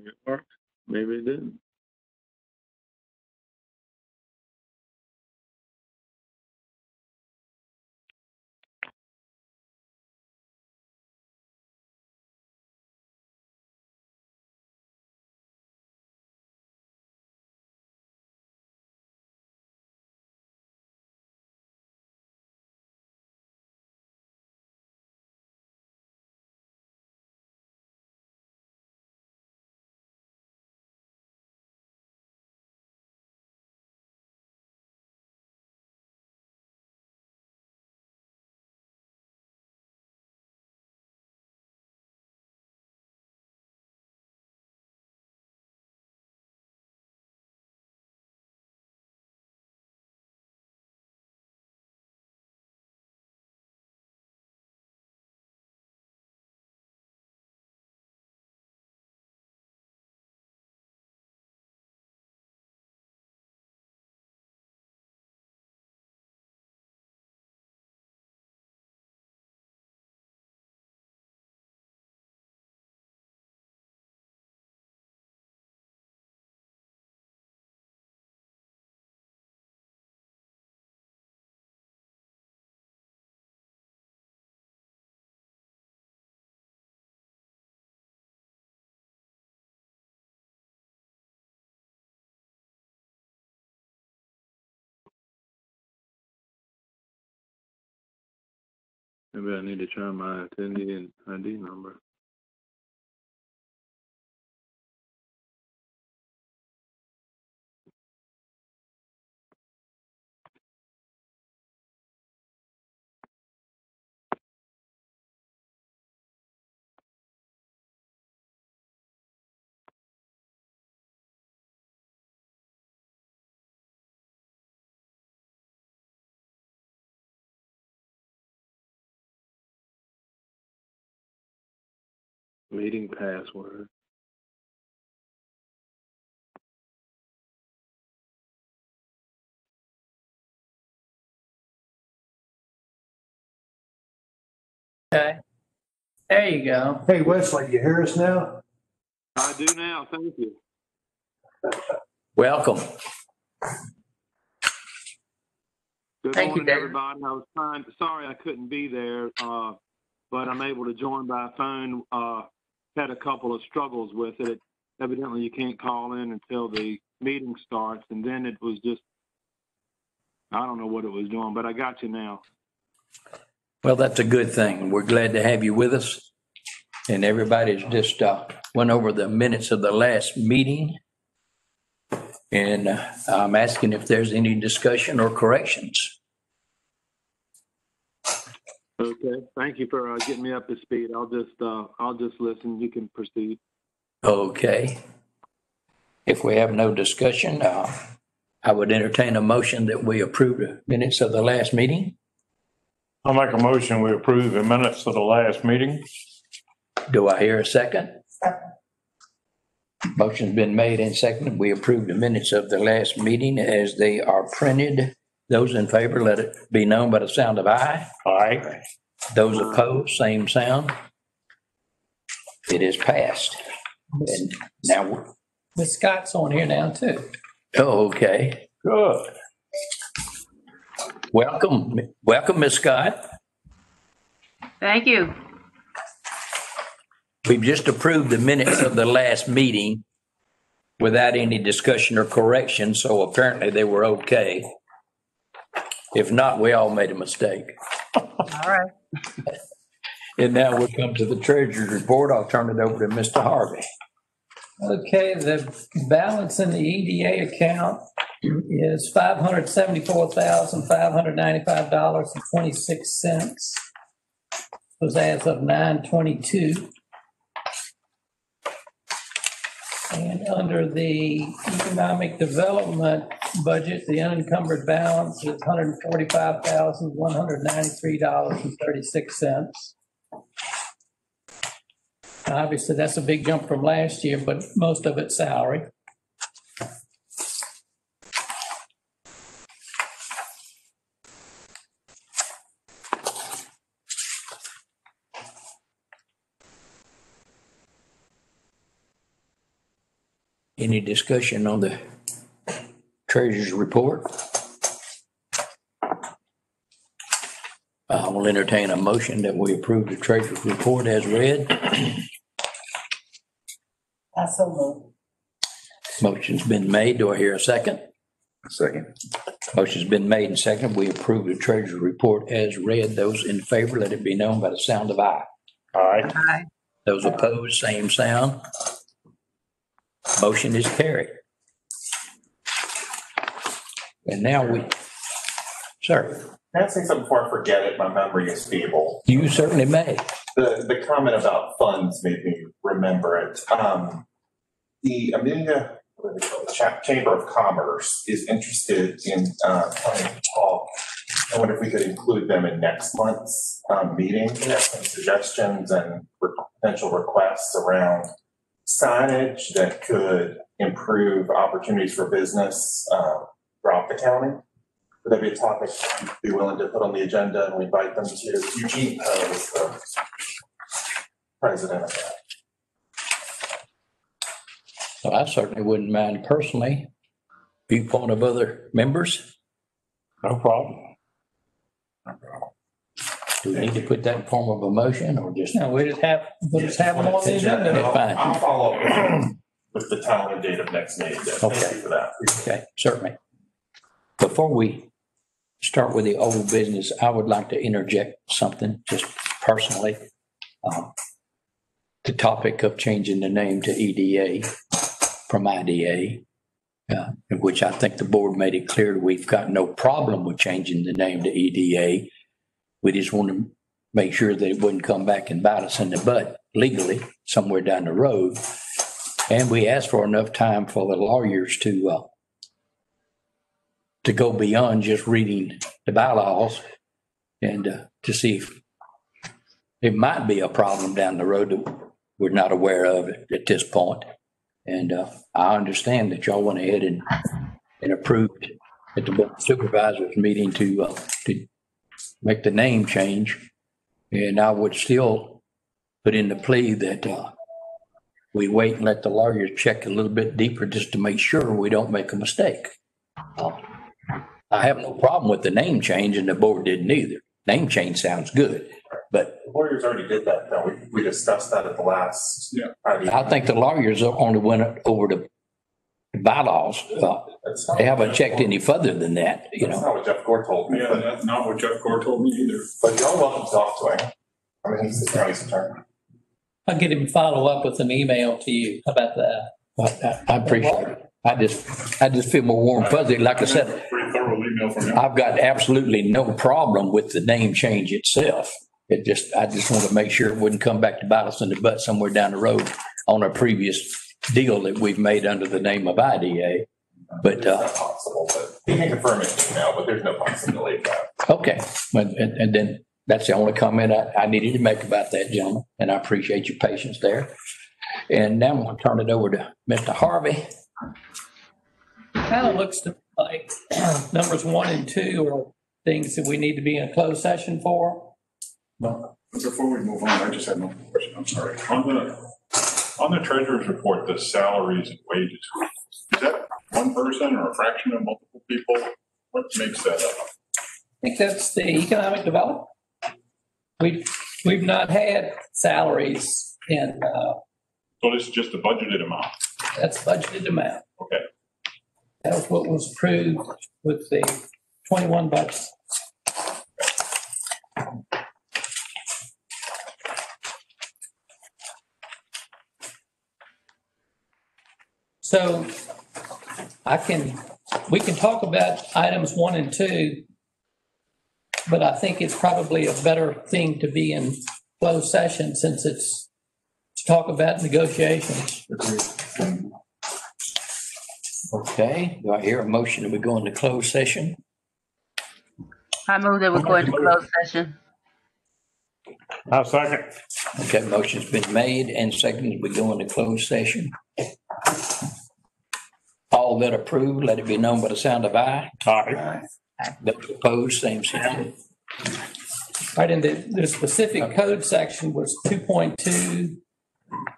Maybe it worked. Maybe it didn't. Maybe I need to try my attendee and ID number. Meeting password. Okay. There you go. Hey, Wesley, you hear us now? I do now. Thank you. Welcome. Good Thank you, morning, David. everybody. I was sorry I couldn't be there, but I'm able to join by phone. Had a couple of struggles with it. Evidently, you can't call in until the meeting starts, and then it was just, I don't know what it was doing, but I got you now. Well, that's a good thing. We're glad to have you with us. And everybody's just went over the minutes of the last meeting. And I'm asking if there's any discussion or corrections. Okay. Thank you for getting me up to speed. I'll just listen. You can proceed. Okay. If we have no discussion, I would entertain a motion that we approve the minutes of the last meeting. I'll make a motion, we approve the minutes of the last meeting. Do I hear a second? Motion's been made and seconded. We approve the minutes of the last meeting as they are printed. Those in favor, let it be known by the sound of aye. Aye. Those opposed, same sound. It is passed. And now, Miss Scott's on here now too. oh, okay. Good. Welcome, Ms. Scott. Thank you. We've just approved the minutes of the last meeting without any discussion or correction, so apparently they were okay. If not, we all made a mistake. All right. And now we'll come to the treasurer's report. I'll turn it over to Mr. Harvey. Okay, the balance in the EDA account is $574,595.26. Was as of 9/22. And under the economic development budget, the unencumbered balance is $145,193.36. Obviously, that's a big jump from last year, but most of it's salary. Any discussion on the treasurer's report? I will entertain a motion that we approve the treasurer's report as read. I so move. Motion's been made. Do I hear a second? Second. Motion's been made and seconded. We approve the treasurer's report as read. Those in favor, let it be known by the sound of aye. Aye. Aye. Those opposed, same sound. Motion is carried. And now sir, Can I say something before I forget it? My memory is feeble. you certainly may. The comment about funds made me remember it. The Amelia Chamber of Commerce is interested in coming to talk. I wonder if we could include them in next month's meeting. We have some suggestions and potential requests around signage that could improve opportunities for business throughout the county. Would that be a topic you'd be willing to put on the agenda, and we invite them to? Eugene Poe is the president of that. So I certainly wouldn't mind personally. Viewpoint of other members. No problem. Do we need to put that in form of a motion or just? No, we'll just have them on the agenda. Okay, fine. I'll follow up with the time and date of next meeting. Thank Okay. you for that. Okay, certainly. Before we start with the old business, I would like to interject something just personally. The topic of changing the name to EDA from IDA, in which I think the board made it clear we've got no problem with changing the name to EDA. We just want to make sure that it wouldn't come back and bite us in the butt legally somewhere down the road. And we asked for enough time for the lawyers to go beyond just reading the bylaws and to see if it might be a problem down the road that we're not aware of at this point. And I understand that y'all went ahead and approved at the Board of Supervisors meeting to make the name change. And I would still put in the plea that we wait and let the lawyers check a little bit deeper just to make sure we don't make a mistake. I have no problem with the name change, and the board didn't either. Name change sounds good, but The lawyers already did that, though. We discussed that at the last. I think the lawyers only went over the bylaws. They haven't checked any further than that, you That's know. not what Jeff Gore told me. Yeah, that's not what Jeff Gore told me either. But you're welcome to talk to him. I mean, he's the county's attorney. I'll get him to follow up with an email to you. How about that? I appreciate it. I just feel more warm fuzzy. Like I said, Pretty thorough email from him. I've got absolutely no problem with the name change itself. I just want to make sure it wouldn't come back to bite us in the butt somewhere down the road on a previous deal that we've made under the name of IDA. But, It's not possible, but he can confirm it now, but there's no possibility of that. okay. And then that's the only comment I needed to make about that, gentlemen. And I appreciate your patience there. And now I'm going to turn it over to Mr. Harvey. Kind of looks to like numbers 1 and 2 are things that we need to be in a closed session for. But before we move on, I just had one question. I'm sorry. On the treasurer's report, the salaries and wages, is that one person or a fraction of multiple people? What makes that up? I think that's the economic development. We've not had salaries in, So this is just the budgeted amount? that's budgeted amount. Okay. That was what was approved with the 21 budget. So we can talk about items 1 and 2, but I think it's probably a better thing to be in closed session since it's to talk about negotiations. Okay. Do I hear a motion that we go into closed session? I move that we go into closed session. I'll second. Okay, motion's been made and seconded. We go into closed session. All that approve, let it be known by the sound of aye. Aye. Those opposed, same sign. Right, and the specific code section was 2.2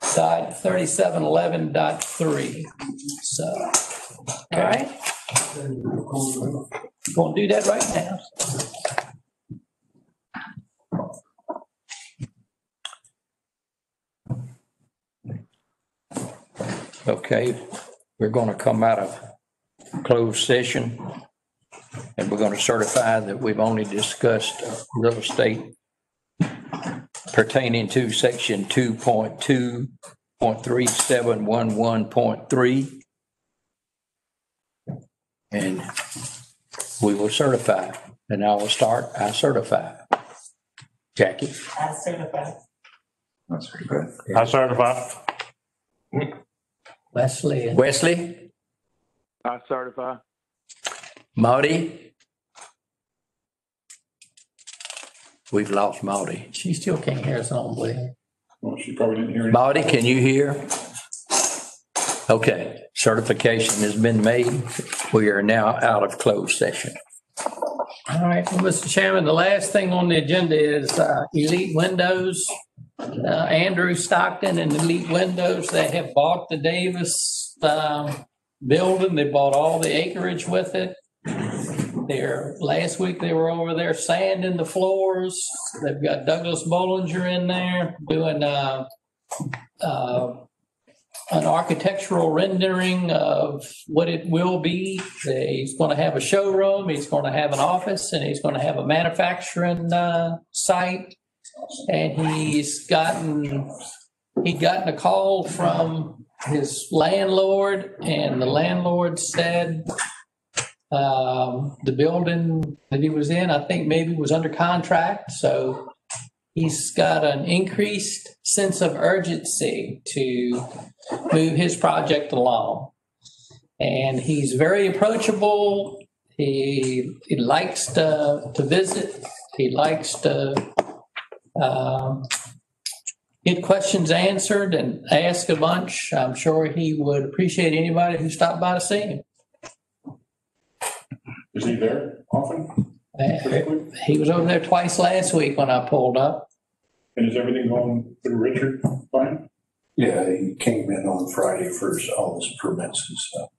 3711.3. So, all right. Gonna do that right now. Okay, we're going to come out of closed session, and we're going to certify that we've only discussed real estate pertaining to section 2.2.3711.3. And we will certify, and I will start, I certify. Jackie? I certify. That's pretty good. I certify. Wesley. Wesley? I certify. Maudie? We've lost Maudie. She still can't hear us, I don't believe. Well, she probably didn't hear it. Maudie, can you hear? Okay, certification has been made. We are now out of closed session. All right, well, Mr. Chairman, the last thing on the agenda is Elite Windows. Andrew Stockton and Elite Windows, they have bought the Davis building. They bought all the acreage with it. Last week they were over there sanding the floors. They've got Douglas Bollinger in there doing an architectural rendering of what it will be. He's going to have a showroom, he's going to have an office, and he's going to have a manufacturing site. And he'd gotten a call from his landlord, and the landlord said the building that he was in, I think maybe was under contract. So he's got an increased sense of urgency to move his project along. And he's very approachable. He likes to visit. He likes to get questions answered and ask a bunch. I'm sure he would appreciate anybody who stopped by to see him. Is he there often? He was over there twice last week when I pulled up. And is everything going through Richard fine? Yeah, he came in on Friday for all his permits and stuff.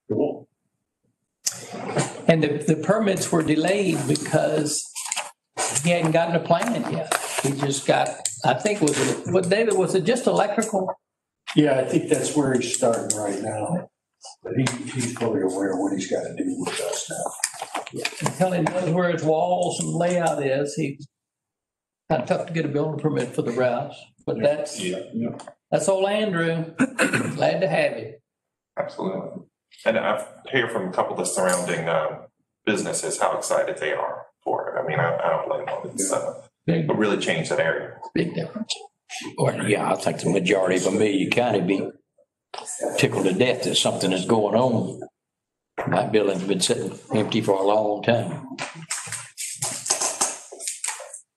Cool. And the permits were delayed because he hadn't gotten a plan yet. He just got, I think, David, was it just electrical? Yeah, I think that's where he's starting right now. But he's fully aware of what he's got to do with us now. Until he knows where his walls and layout is, he's kind of tough to get a building permit for the rest. But that's old Andrew. Glad to have you. Absolutely. And I've heard from a couple of surrounding businesses how excited they are for it. I mean, I don't blame them. It's it really changed that area. Big difference. Well, yeah, I think the majority of Amelia County be tickled to death that something is going on. That building's been sitting empty for a long time.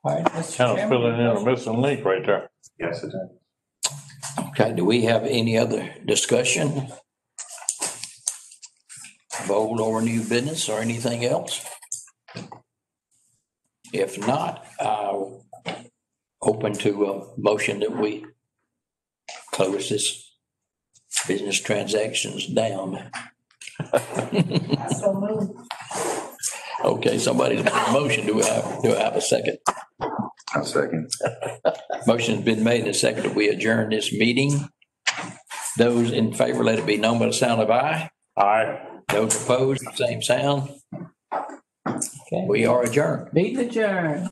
All right, Mr. Kind of Chairman. filling in a missing link right there. Yes, it does. Okay, do we have any other discussion of old or new business or anything else? If not, I'll open to a motion that we close this business transactions down. So moved. Okay, somebody's got a motion. Do I have a second? I'll second. Motion's been made and seconded. We adjourn this meeting. Those in favor, let it be known by the sound of aye. Aye. Those opposed, same sound. Okay. We are adjourned. Meeting adjourned.